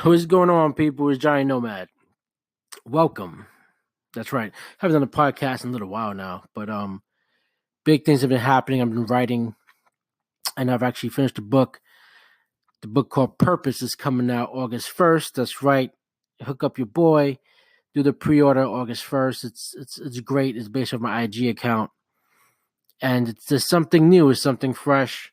What's going on, people? It's Johnny Nomad. Welcome. That's right. Haven't done a podcast in a little while now, but big things have been happening. I've been writing, and I've actually finished a book. The book called Purpose is coming out August 1st. That's right. Hook up your boy. Do the pre-order August 1st. It's great. It's based on my IG account, and it's just something new. It's something fresh.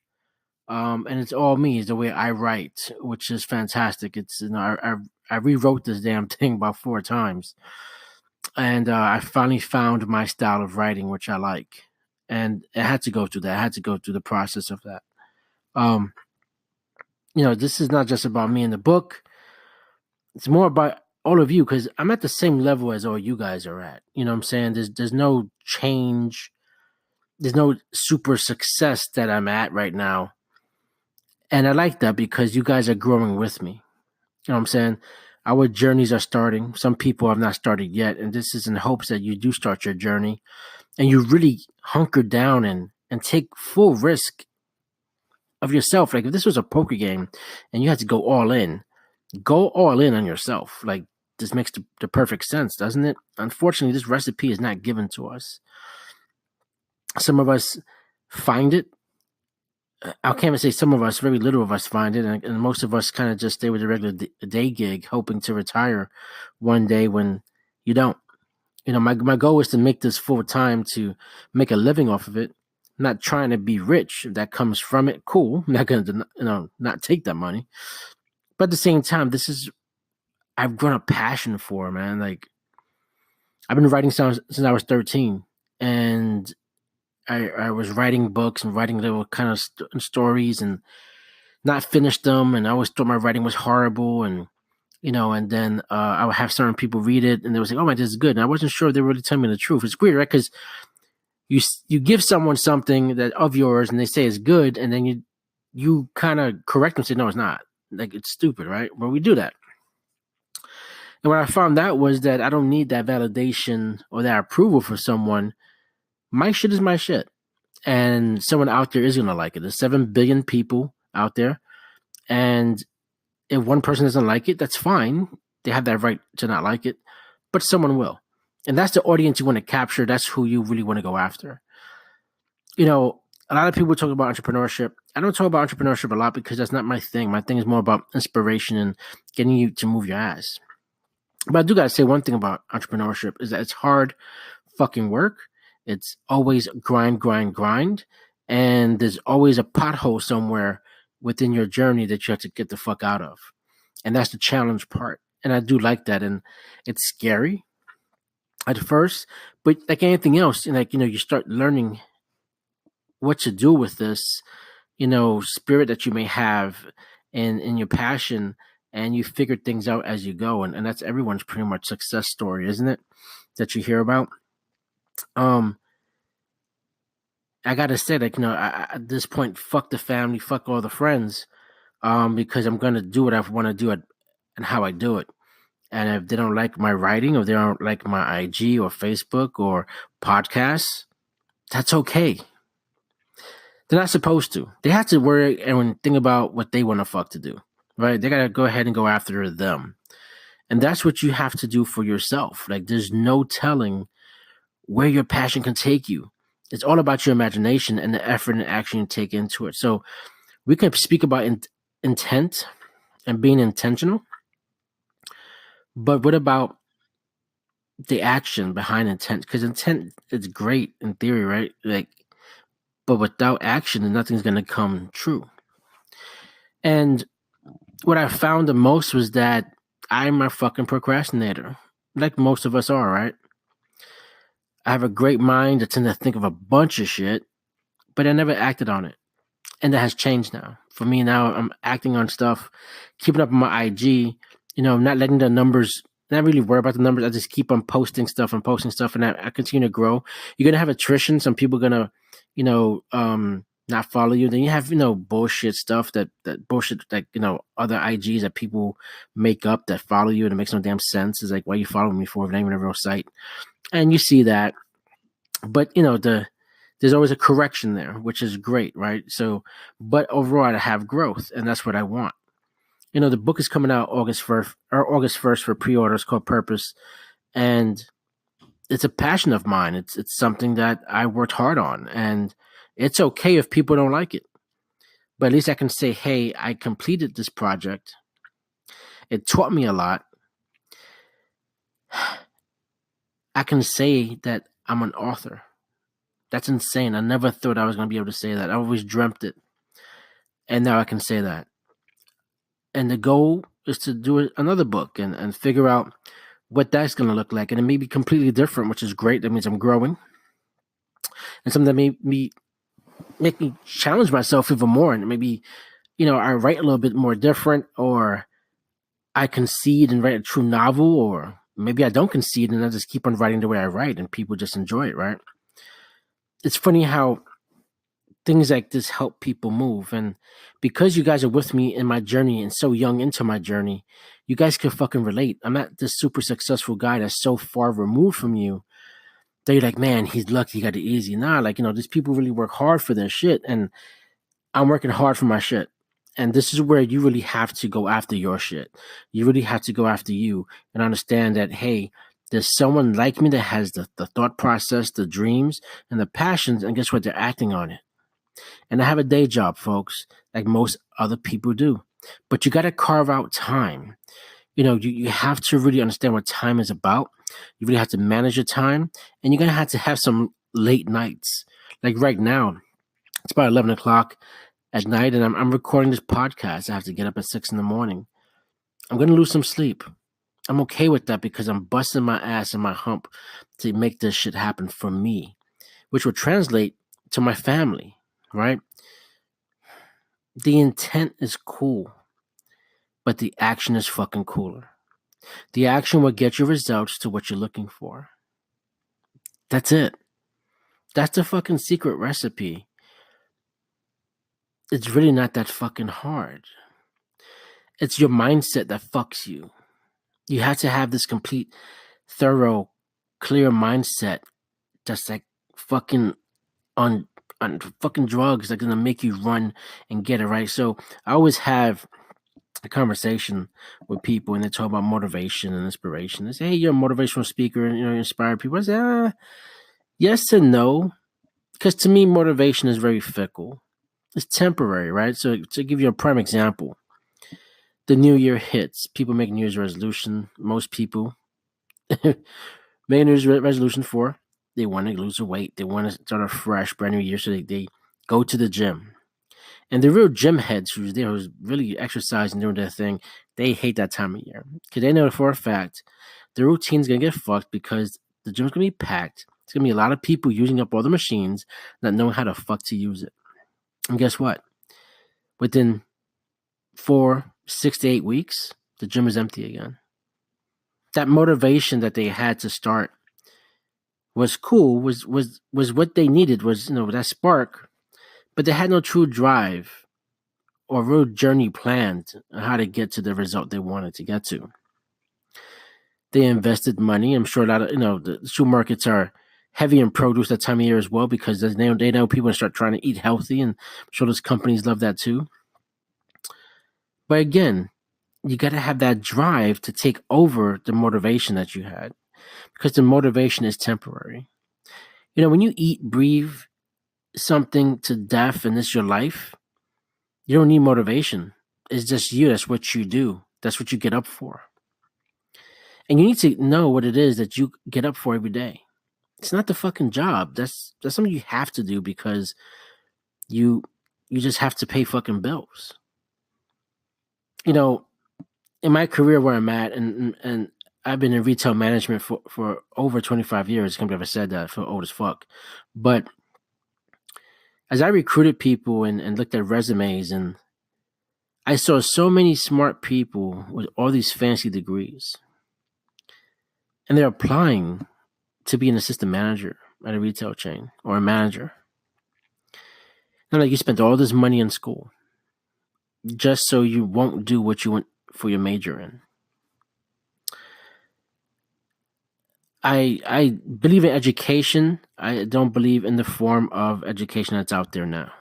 And it's all me. It's the way I write, which is fantastic. It's I rewrote this damn thing about 4 times, and I finally found my style of writing, which I like. And I had to go through that. I had to go through the process of that. Um, this is not just about me in the book. It's more about all of you because I'm at the same level as all you guys are at. You know what I'm saying? There's no change. There's no super success that I'm at right now. And I like that because you guys are growing with me. You know what I'm saying? Our journeys are starting. Some people have not started yet. And this is in hopes that you do start your journey and you really hunker down and take full risk of yourself. Like if this was a poker game and you had to go all in on yourself. Like this makes the perfect sense, doesn't it? Unfortunately, this recipe is not given to us. Some of us find it. I can't even say some of us, very little of us find it, and most of us kind of just stay with a regular day gig, hoping to retire one day when you don't. My goal is to make this full time to make a living off of it. I'm not trying to be rich. If that comes from it, cool. I'm not going to, not take that money. But at the same time, I've grown a passion for, man. Like, I've been writing songs since I was 13. And I was writing books and writing little kind of stories and not finished them. And I always thought my writing was horrible. And then I would have certain people read it and they would say, "Oh my, this is good." And I wasn't sure if they were really telling me the truth. It's weird, right? Because you give someone something that of yours and they say it's good, and then you kind of correct them and say, "No, it's not." Like it's stupid, right? But we do that. And what I found out was that I don't need that validation or that approval for someone. My shit is my shit. And someone out there is gonna like it. There's 7 billion people out there. And if one person doesn't like it, that's fine. They have that right to not like it, but someone will. And that's the audience you want to capture. That's who you really want to go after. A lot of people talk about entrepreneurship. I don't talk about entrepreneurship a lot because that's not my thing. My thing is more about inspiration and getting you to move your ass. But I do got to say one thing about entrepreneurship is that it's hard fucking work. It's always grind, grind, grind. And there's always a pothole somewhere within your journey that you have to get the fuck out of. And that's the challenge part. And I do like that. And it's scary at first, but like anything else, you start learning what to do with this, spirit that you may have and in your passion, and you figure things out as you go. And that's everyone's pretty much success story, isn't it? That you hear about. Um, I gotta say, like, at this point, fuck the family, fuck all the friends, because I'm gonna do what I want to do it and how I do it. And if they don't like my writing, or they don't like my IG or Facebook or podcasts, that's okay. They're not supposed to. They have to worry and think about what they want to fuck to do, right? They gotta go ahead and go after them, and that's what you have to do for yourself. Like, there's no telling where your passion can take you. It's all about your imagination and the effort and action you take into it. So we can speak about intent and being intentional, but what about the action behind intent? Because intent is great in theory, right? Like, but without action, then nothing's going to come true. And what I found the most was that I'm a fucking procrastinator, like most of us are, right? I have a great mind. I tend to think of a bunch of shit, but I never acted on it. And that has changed now. For me now, I'm acting on stuff, keeping up on my IG, not letting the numbers, not really worry about the numbers. I just keep on posting stuff and I continue to grow. You're going to have attrition. Some people are going to, not follow you. Then you have, bullshit stuff that bullshit, like, other IGs that people make up that follow you and it makes no damn sense. It's like, why are you following me for if it ain't even a real site? And you see that. But, there's always a correction there, which is great, right? So, but overall, I have growth, and that's what I want. The book is coming out August 1st for pre-order. It's called Purpose, and it's a passion of mine. It's something that I worked hard on, and it's okay if people don't like it. But at least I can say, hey, I completed this project. It taught me a lot. I can say that I'm an author. That's insane. I never thought I was going to be able to say that. I always dreamt it. And now I can say that. And the goal is to do another book and figure out what that's going to look like. And it may be completely different, which is great. That means I'm growing. And something that make me challenge myself even more. And maybe, I write a little bit more different, or I concede and write a true novel, or maybe I don't concede and I just keep on writing the way I write and people just enjoy it, right? It's funny how things like this help people move. And because you guys are with me in my journey and so young into my journey, you guys can fucking relate. I'm not this super successful guy that's so far removed from you that you're like, man, he's lucky he got it easy. Nah, like, these people really work hard for their shit. And I'm working hard for my shit. And this is where you really have to go after your shit. You really have to go after you and understand that, hey, there's someone like me that has the thought process, the dreams, and the passions, and guess what? They're acting on it. And I have a day job, folks, like most other people do. But you got to carve out time. You have to really understand what time is about. You really have to manage your time. And you're going to have some late nights. Like right now, it's about 11 o'clock at night, and I'm recording this podcast. I have to get up at 6 in the morning. I'm going to lose some sleep. I'm okay with that because I'm busting my ass and my hump to make this shit happen for me, which will translate to my family, right? The intent is cool, but the action is fucking cooler. The action will get you results to what you're looking for. That's it. That's the fucking secret recipe. It's really not that fucking hard. It's your mindset that fucks you. You have to have this complete, thorough, clear mindset that's like fucking on fucking drugs that are gonna make you run and get it right. So I always have a conversation with people and they talk about motivation and inspiration. They say, hey, you're a motivational speaker and you inspire people. I say, yes and no. Because to me, motivation is very fickle. It's temporary, right? So to give you a prime example, the new year hits. People make New Year's resolution. Most people make a New Year's resolution for they want to lose weight. They want to start a fresh, brand new year. So they go to the gym. And the real gym heads who's there, who's really exercising, doing their thing, they hate that time of year. Because they know for a fact the routine's going to get fucked because the gym's going to be packed. It's going to be a lot of people using up all the machines that know how the fuck to use it. And guess what? Within 4, 6 to 8 weeks, the gym is empty again. That motivation that they had to start was cool, was what they needed, was that spark, but they had no true drive or real journey planned on how to get to the result they wanted to get to. They invested money. I'm sure a lot of the shoe markets are heavy in produce that time of year as well because they know people start trying to eat healthy, and I'm sure those companies love that too. But again, you got to have that drive to take over the motivation that you had because the motivation is temporary. When you eat, breathe something to death and it's your life, you don't need motivation. It's just you. That's what you do. That's what you get up for. And you need to know what it is that you get up for every day. It's not the fucking job. That's something you have to do because you just have to pay fucking bills. In my career where I'm at, and I've been in retail management for over 25 years. I can't believe I said that. I feel old as fuck. But as I recruited people and looked at resumes, and I saw so many smart people with all these fancy degrees. And they're applying to be an assistant manager at a retail chain or a manager. And like, you spent all this money in school just so you won't do what you want for your major in. I believe in education. I don't believe in the form of education that's out there now.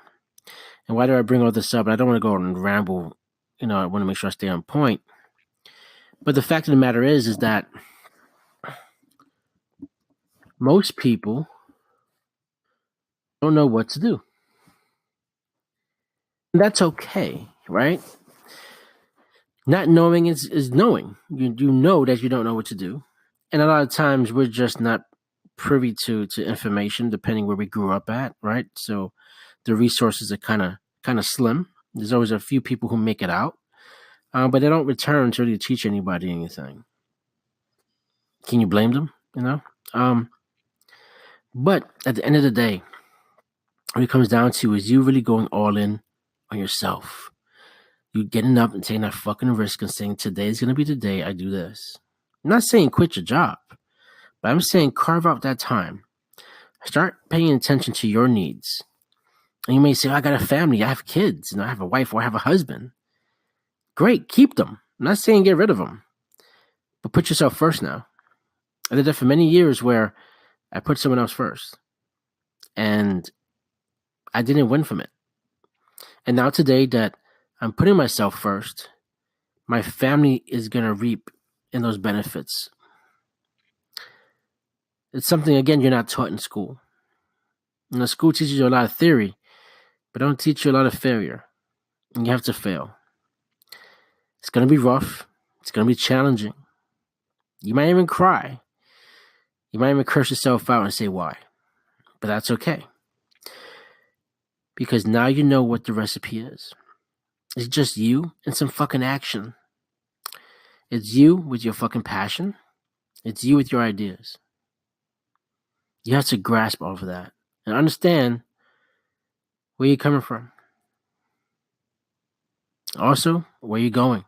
And why do I bring all this up? I don't want to go and ramble, I want to make sure I stay on point. But the fact of the matter is that most people don't know what to do. And that's okay, right? Not knowing is knowing. You know that you don't know what to do. And a lot of times we're just not privy to information depending where we grew up at, right? So the resources are kind of slim. There's always a few people who make it out, but they don't return to really teach anybody anything. Can you blame them? Um, but at the end of the day, what it comes down to is you really going all in on yourself. You getting up and taking that fucking risk and saying, today's going to be the day I do this. I'm not saying quit your job, but I'm saying carve out that time. Start paying attention to your needs. And you may say, I got a family, I have kids, I have a wife or I have a husband. Great, keep them. I'm not saying get rid of them, but put yourself first now. I did that for many years where I put someone else first. And I didn't win from it. And now today that I'm putting myself first, my family is going to reap in those benefits. It's something, again, you're not taught in school. School teaches you a lot of theory, but don't teach you a lot of failure. And you have to fail. It's going to be rough. It's going to be challenging. You might even cry. You might even curse yourself out and say why. But that's okay. Because now you know what the recipe is. It's just you and some fucking action. It's you with your fucking passion. It's you with your ideas. You have to grasp all of that and understand where you're coming from. Also, where you're going.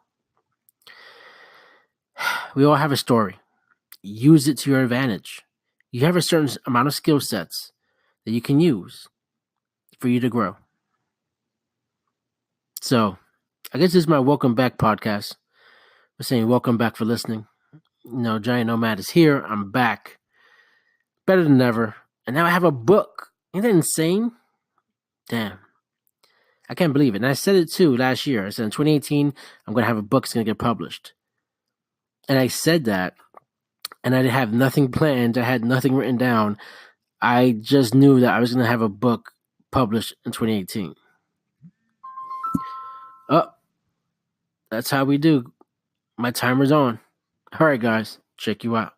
We all have a story. Use it to your advantage. You have a certain amount of skill sets that you can use for you to grow. So, I guess this is my welcome back podcast. We're saying welcome back for listening. Giant Nomad is here. I'm back. Better than ever. And now I have a book. Ain't that insane? Damn. I can't believe it. And I said it too last year. I said in 2018, I'm going to have a book that's going to get published. And I said that, and I have nothing planned. I had nothing written down. I just knew that I was going to have a book published in 2018. Oh, that's how we do. My timer's on. All right, guys. Check you out.